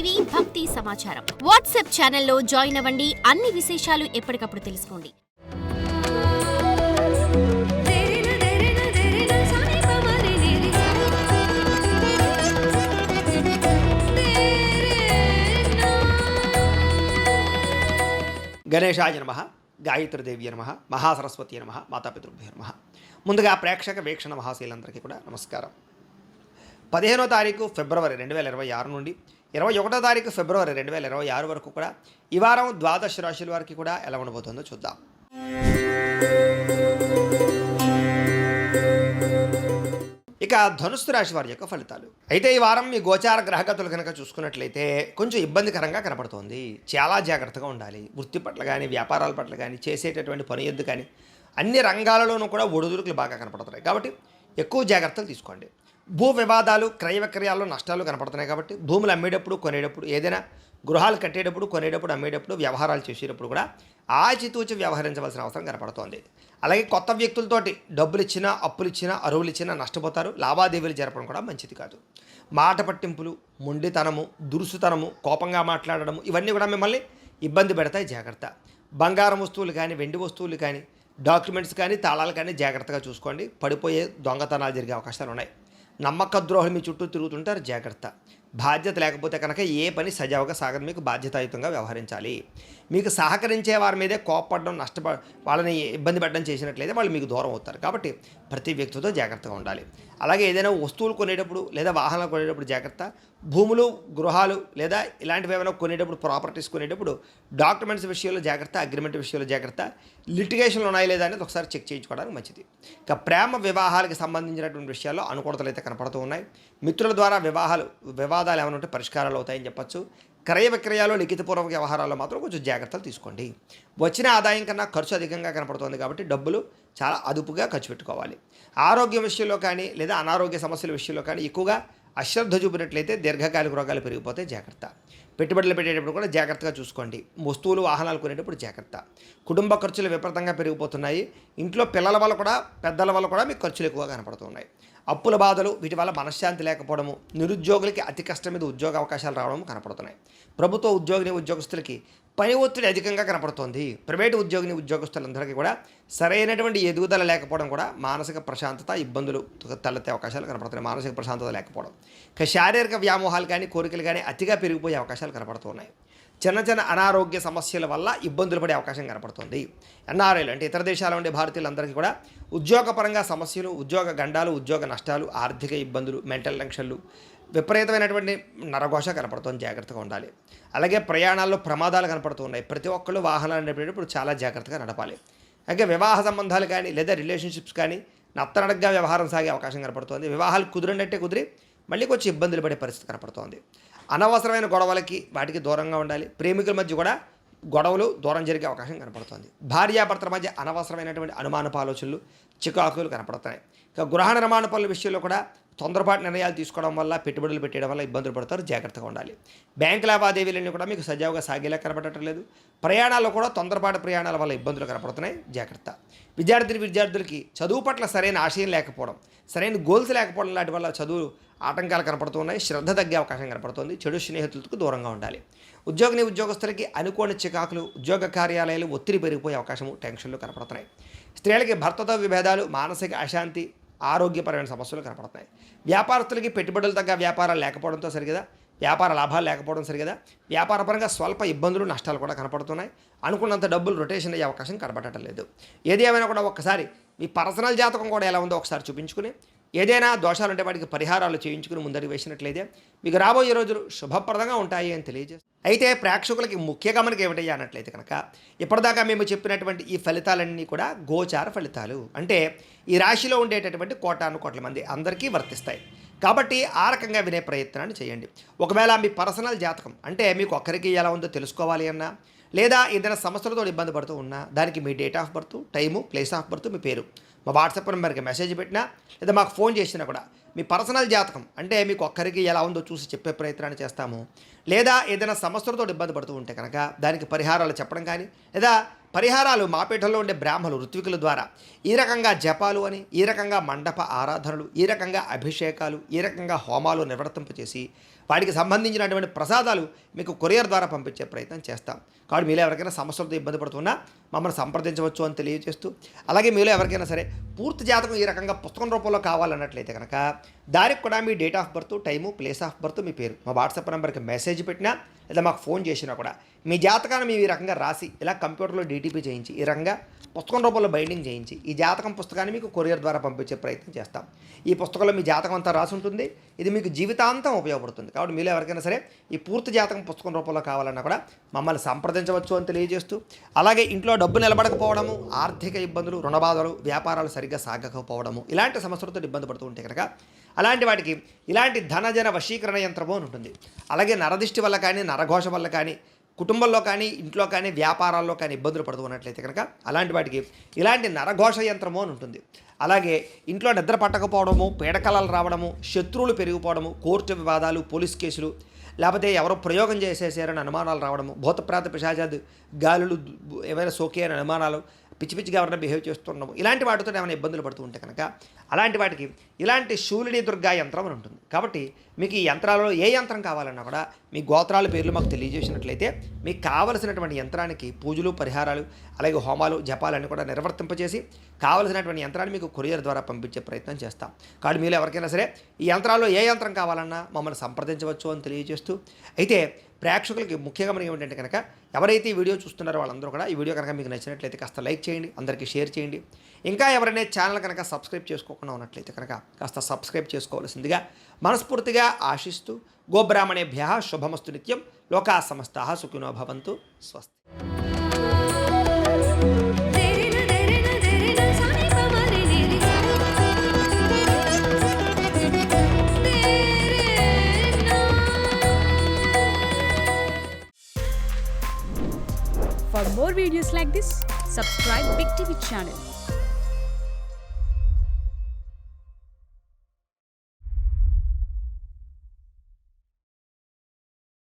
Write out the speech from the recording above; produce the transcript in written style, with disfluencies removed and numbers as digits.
TV భక్తి సమాచారం WhatsApp ఛానల్లో జాయిన్ అవ్వండి. అన్ని విశేషాలు ఎప్పటికప్పుడు తెలుసుకోండి. గణేశాయ నమః, గాయత్రీదేవి నమః, మహాసరస్వతి నమః, మాతాపితృభ్యో నమః. ముందుగా ప్రేక్షక వీక్షణ మహాశీలందరికీ కూడా నమస్కారం. 15వ తారీఖు ఫిబ్రవరి 2026 నుండి 21వ తారీఖు ఫిబ్రవరి 2026 వరకు కూడా ఈ వారం ద్వాదశ రాశుల వారికి కూడా ఎలా ఉండబోతుందో చూద్దాం. ఇక ధనుస్సు రాశి వారి యొక్క ఫలితాలు. అయితే ఈ వారం మీ గోచార గ్రహగతులు కనుక చూసుకున్నట్లయితే కొంచెం ఇబ్బందికరంగా కనపడుతోంది. చాలా జాగ్రత్తగా ఉండాలి. వృత్తి పట్ల కానీ, వ్యాపారాల పట్ల కానీ, చేసేటటువంటి పని ఎద్దు కానీ అన్ని రంగాలలోనూ కూడా ఒడిదుడుకులు బాగా కనపడుతున్నాయి. కాబట్టి ఎక్కువ జాగ్రత్తలు తీసుకోండి. భూ వివాదాలు, క్రయ విక్రయాల్లో నష్టాలు కనపడుతున్నాయి. కాబట్టి భూములు అమ్మేటప్పుడు, కొనేటప్పుడు, ఏదైనా గృహాలు కట్టేటప్పుడు, కొనేటప్పుడు, అమ్మేటప్పుడు, వ్యవహారాలు చేసేటప్పుడు కూడా ఆచితూచి వ్యవహరించవలసిన అవసరం కనపడుతోంది. అలాగే కొత్త వ్యక్తులతోటి డబ్బులు ఇచ్చినా, అప్పులు ఇచ్చినా, అరువులు ఇచ్చినా నష్టపోతారు. లావాదేవీలు జరపడం కూడా మంచిది కాదు. మాట పట్టింపులు, మొండితనము, దురుసుతనము, కోపంగా మాట్లాడడము ఇవన్నీ కూడా మిమ్మల్ని ఇబ్బంది పెడతాయి. జాగ్రత్త. బంగారం వస్తువులు కానీ, వెండి వస్తువులు కానీ, డాక్యుమెంట్స్ కానీ, తాళాలు కానీ జాగ్రత్తగా చూసుకోండి. పడిపోయే దొంగతనాలు జరిగే అవకాశాలు ఉన్నాయి. నమ్మక ద్రోహులు మీ చుట్టూ తిరుగుతుంటారు. జాగ్రత్త. బాధ్యత లేకపోతే కనుక ఏ పని సజావుగా సాగదు. మీకు బాధ్యతాయుతంగా వ్యవహరించాలి. మీకు సహకరించే వారి మీదే కోపపడడం, వాళ్ళని ఇబ్బంది పెట్టడం చేసినట్లయితే వాళ్ళు మీకు దూరం అవుతారు. కాబట్టి ప్రతి వ్యక్తితో జాగ్రత్తగా ఉండాలి. అలాగే ఏదైనా వస్తువులు కొనేటప్పుడు లేదా వాహనాలు కొనేటప్పుడు జాగ్రత్త. భూములు, గృహాలు లేదా ఇలాంటివి ఏమైనా కొనేటప్పుడు, ప్రాపర్టీస్ కొనేటప్పుడు డాక్యుమెంట్స్ విషయంలో జాగ్రత్త. అగ్రిమెంట్ విషయంలో జాగ్రత్త. లిటిగేషన్లు ఉన్నాయి లేదా అనేది ఒకసారి చెక్ చేయించుకోవడానికి మంచిది. ఇక ప్రేమ వివాహాలకు సంబంధించినటువంటి విషయాల్లో అనుకూలతలు అయితే కనపడుతూ ఉన్నాయి. మిత్రుల ద్వారా వివాదాలు ఏమైనా ఉంటే పరిష్కారాలు అవుతాయని చెప్పచ్చు. క్రయ విక్రయాలు, లిఖితపూర్వక వ్యవహారాల్లో మాత్రం కొంచెం జాగ్రత్తలు తీసుకోండి. వచ్చిన ఆదాయం కన్నా ఖర్చు అధికంగా కనపడుతుంది. కాబట్టి డబ్బులు చాలా అదుపుగా ఖర్చు పెట్టుకోవాలి. ఆరోగ్యం విషయంలో కానీ లేదా అనారోగ్య సమస్యల విషయంలో కానీ ఎక్కువగా అశ్రద్ధ చూపినట్లయితే దీర్ఘకాలిక రోగాలు పెరిగిపోతే జాగ్రత్త. పెట్టుబడులు పెట్టేటప్పుడు కూడా జాగ్రత్తగా చూసుకోండి. వస్తువులు, వాహనాలు కొనేటప్పుడు జాగ్రత్త. కుటుంబ ఖర్చులు విపరీతంగా పెరిగిపోతున్నాయి. ఇంట్లో పిల్లల వల్ల కూడా, పెద్దల వల్ల కూడా మీకు ఖర్చులు ఎక్కువగా కనపడుతున్నాయి. అప్పుల బాధలు, వీటి వల్ల మనశ్శాంతి లేకపోవడము, నిరుద్యోగులకి అతి కష్టం మీద ఉద్యోగ అవకాశాలు రావడం కనపడుతున్నాయి. ప్రభుత్వ ఉద్యోగస్తులకి పని ఒత్తిడి అధికంగా కనపడుతోంది. ప్రైవేటు ఉద్యోగస్తులందరికీ కూడా సరైనటువంటి ఎదుగుదల లేకపోవడం కూడా మానసిక ప్రశాంతత ఇబ్బందులు తలెత్తే అవకాశాలు కనపడుతున్నాయి. మానసిక ప్రశాంతత లేకపోవడం, ఇక శారీరక వ్యామోహాలు కానీ, కోరికలు కానీ అతిగా పెరిగిపోయే అవకాశాలు కనపడుతున్నాయి. చిన్న చిన్న అనారోగ్య సమస్యల వల్ల ఇబ్బందులు పడే అవకాశం కనపడుతుంది. ఎన్ఆర్ఐలు అంటే ఇతర దేశాల ఉండే భారతీయులందరికీ కూడా ఉద్యోగపరంగా సమస్యలు, ఉద్యోగ గండాలు, ఉద్యోగ నష్టాలు, ఆర్థిక ఇబ్బందులు, మెంటల్ టెన్షన్లు, విపరీతమైనటువంటి నరఘోష కనపడుతుంది. జాగ్రత్తగా ఉండాలి. అలాగే ప్రయాణాల్లో ప్రమాదాలు కనపడుతున్నాయి. ప్రతి ఒక్కళ్ళు వాహనాలు నడిపేటప్పుడు చాలా జాగ్రత్తగా నడపాలి. అలాగే వివాహ సంబంధాలు కానీ లేదా రిలేషన్షిప్స్ కానీ నత్తనడగ్గా వ్యవహారం సాగే అవకాశం కనపడుతుంది. వివాహాలు కుదిరినట్టే కుదిరి మళ్ళీ కొంచెం ఇబ్బందులు పడే పరిస్థితి కనపడుతోంది. అనవసరమైన గొడవలకి వాటికి దూరంగా ఉండాలి. ప్రేమికుల మధ్య కూడా గొడవలు దూరం జరిగే అవకాశం కనపడుతుంది. భార్యాభర్తల మధ్య అనవసరమైనటువంటి అనుమానపు ఆలోచనలు, చికాకులు కనపడుతున్నాయి. ఇక గృహ నిర్మాణ పనుల విషయంలో కూడా తొందరపాటు నిర్ణయాలు తీసుకోవడం వల్ల, పెట్టుబడులు పెట్టడం వల్ల ఇబ్బందులు పడతారు. జాగ్రత్తగా ఉండాలి. బ్యాంకు లావాదేవీలన్నీ కూడా మీకు సజావుగా సాగేలా కనపడటం లేదు. ప్రయాణాల్లో కూడా తొందరపాటు ప్రయాణాల వల్ల ఇబ్బందులు కనపడుతున్నాయి. జాగ్రత్త. విద్యార్థులకి చదువు పట్ల సరైన ఆశయం లేకపోవడం, సరైన గోల్స్ లేకపోవడం లాంటి వల్ల చదువు ఆటంకాలు కనపడుతున్నాయి. శ్రద్ధ తగ్గే అవకాశం కనపడుతుంది. చెడు స్నేహితులకు దూరంగా ఉండాలి. ఉద్యోగస్తులకి అనుకోని చికాకులు, ఉద్యోగ కార్యాలయాలు ఒత్తిడి పెరిగిపోయే అవకాశము, టెన్షన్లు కనపడుతున్నాయి. స్త్రీలకి భర్తతో విభేదాలు, మానసిక అశాంతి, ఆరోగ్యపరమైన సమస్యలు కనపడుతున్నాయి. వ్యాపారస్తులకి పెట్టుబడులు తగ్గ వ్యాపారాలు లేకపోవడంతో సరిగదా, వ్యాపార లాభాలు లేకపోవడం సరిగదా, వ్యాపారపరంగా స్వల్ప ఇబ్బందులు, నష్టాలు కూడా కనపడుతున్నాయి. అనుకున్నంత డబ్బులు రొటేషన్ అయ్యే అవకాశం కనపడటం లేదు. ఏది ఏమైనా కూడా ఒక్కసారి మీ పర్సనల్ జాతకం కూడా ఎలా ఉందో ఒకసారి చూపించుకుని, ఏదైనా దోషాలు ఉంటే వాటికి పరిహారాలు చేయించుకుని ముందరికి వేసినట్లయితే మీకు రాబోయే రోజులు శుభప్రదంగా ఉంటాయి అని తెలియజేస్తుంది. అయితే ప్రేక్షకులకి ముఖ్య గమనిక ఏమిటయ్యా అన్నట్లయితే కనుక, ఇప్పటిదాకా మేము చెప్పినటువంటి ఈ ఫలితాలన్నీ కూడా గోచార ఫలితాలు. అంటే ఈ రాశిలో ఉండేటటువంటి కోటాను మంది అందరికీ వర్తిస్తాయి. కాబట్టి ఆ రకంగా వినే ప్రయత్నాన్ని చేయండి. ఒకవేళ మీ పర్సనల్ జాతకం అంటే మీకు ఒక్కరికి ఎలా ఉందో తెలుసుకోవాలి అన్నా, లేదా ఏదైనా సమస్యలతో ఇబ్బంది పడుతూ ఉన్నా, దానికి మీ date of birth, time, place of birth, మీ పేరు మా వాట్సాప్ నెంబర్కి మెసేజ్ పెట్టినా లేదా మాకు ఫోన్ చేసినా కూడా మీ పర్సనల్ జాతకం అంటే మీకు ఒక్కరికి ఎలా ఉందో చూసి చెప్పే ప్రయత్నాన్ని చేస్తాము. లేదా ఏదైనా సమస్యలతో ఇబ్బంది పడుతూ ఉంటే కనుక దానికి పరిహారాలు చెప్పడం కానీ, లేదా పరిహారాలు మా పీఠంలో ఉండే బ్రాహ్మణులు, ఋత్వికుల ద్వారా ఈ రకంగా జపాలు అని, ఈ రకంగా మండప ఆరాధనలు, ఈ రకంగా అభిషేకాలు, ఈ రకంగా హోమాలు నిర్వర్తింపచేసి వాటికి సంబంధించినటువంటి ప్రసాదాలు మీకు కొరియర్ ద్వారా పంపించే ప్రయత్నం చేస్తాం. కాబట్టి మీలో ఎవరికైనా సమస్యలతో ఇబ్బంది పడుతున్నా మమ్మల్ని సంప్రదించవచ్చు అని తెలియజేస్తూ, అలాగే మీలో ఎవరికైనా సరే పూర్తి జాతకం ఈ రకంగా పుస్తకం రూపంలో కావాలన్నట్లయితే కనుక దానికి కూడా మీ date of birth, time, place of birth, మీ పేరు మా వాట్సాప్ నెంబర్కి మెసేజ్ పెట్టినా లేదా మాకు ఫోన్ చేసినా కూడా మీ జాతకాన్ని మేము ఈ రకంగా రాసి ఇలా కంప్యూటర్లో డీటీపీ చేయించి ఈ రకంగా పుస్తకం రూపంలో బైండింగ్ చేయించి ఈ జాతకం పుస్తకాన్ని మీకు కొరియర్ ద్వారా పంపించే ప్రయత్నం చేస్తాం. ఈ పుస్తకంలో మీ జాతకం అంతా రాసి ఉంటుంది. ఇది మీకు జీవితాంతం ఉపయోగపడుతుంది. కాబట్టి మీలో ఎవరికైనా సరే ఈ పూర్తి జాతకం పుస్తకం రూపంలో కావాలన్నా కూడా మమ్మల్ని సంప్రదించవచ్చు అని తెలియజేస్తూ, అలాగే ఇంట్లో డబ్బు నిలబడకపోవడము, ఆర్థిక ఇబ్బందులు, రుణబాధలు, వ్యాపారాలు సరిగ్గా సాగకపోవడము ఇలాంటి సమస్యలతో ఇబ్బంది పడుతూ ఉంటే కనుక అలాంటి వాటికి ఇలాంటి ధనజన వశీకరణ యంత్రము అని ఉంటుంది. అలాగే నరదిష్టి వల్ల కానీ, నరఘోష వల్ల కానీ, కుటుంబంలో కానీ, ఇంట్లో కానీ, వ్యాపారాల్లో కానీ ఇబ్బందులు పడుతూ ఉన్నట్లయితే కనుక అలాంటి వాటికి ఇలాంటి నరఘోష యంత్రము అని ఉంటుంది. అలాగే ఇంట్లో నిద్ర పట్టకపోవడము, పీడకలలు రావడము, శత్రువులు పెరిగిపోవడము, కోర్టు వివాదాలు, పోలీస్ కేసులు, లేకపోతే ఎవరో ప్రయోగం చేసేసారని అనుమానాలు రావడము, భూతప్రాత పిశాచాలు, గాలులు ఏమైనా సోకే అని అనుమానాలు, పిచ్చి పిచ్చిగా ఎవరైనా బిహేవ్ చేస్తుండము, ఇలాంటి వాటితో ఏమైనా ఇబ్బందులు పడుతూ ఉంటే కనుక అలాంటి వాటికి ఇలాంటి శూలిని దుర్గా యంత్రం అని ఉంటుంది. కాబట్టి మీకు ఈ యంత్రాలలో ఏ యంత్రం కావాలన్నా కూడా మీ గోత్రాల పేర్లు మాకు తెలియజేసినట్లయితే మీకు కావలసినటువంటి యంత్రానికి పూజలు, పరిహారాలు, అలాగే హోమాలు, జపాలన్నీ కూడా నిర్వర్తింపచేసి కావలసినటువంటి యంత్రాన్ని మీకు కొరియర్ ద్వారా పంపించే ప్రయత్నం చేస్తాం. కాబట్టి మీరు ఎవరికైనా సరే ఈ యంత్రాల్లో ఏ యంత్రం కావాలన్నా మమ్మల్ని సంప్రదించవచ్చు అని తెలియజేస్తూ, అయితే ప్రేక్షకులకి ముఖ్యంగా మనకి ఏమిటంటే కనుక ఎవరైతే ఈ వీడియో చూస్తున్నారో వాళ్ళందరూ కూడా ఈ వీడియో కనుక మీకు నచ్చినట్లయితే కాస్త లైక్ చేయండి, అందరికీ షేర్ చేయండి. ఇంకా ఎవరైనా ఛానల్ కనుక సబ్స్క్రైబ్ చేసుకోకుండా ఉన్నట్లయితే కనుక కాస్త సబ్స్క్రైబ్ చేసుకోవాల్సిందిగా మనస్ఫూర్తిగా ఆశిస్తూ, గోబ్రాహ్మణేభ్యః శుభమస్తు నిత్యం, లోకా సమస్తాః సుఖినో భవంతు, స్వస్తి. For more videos like this, subscribe Big TV channel.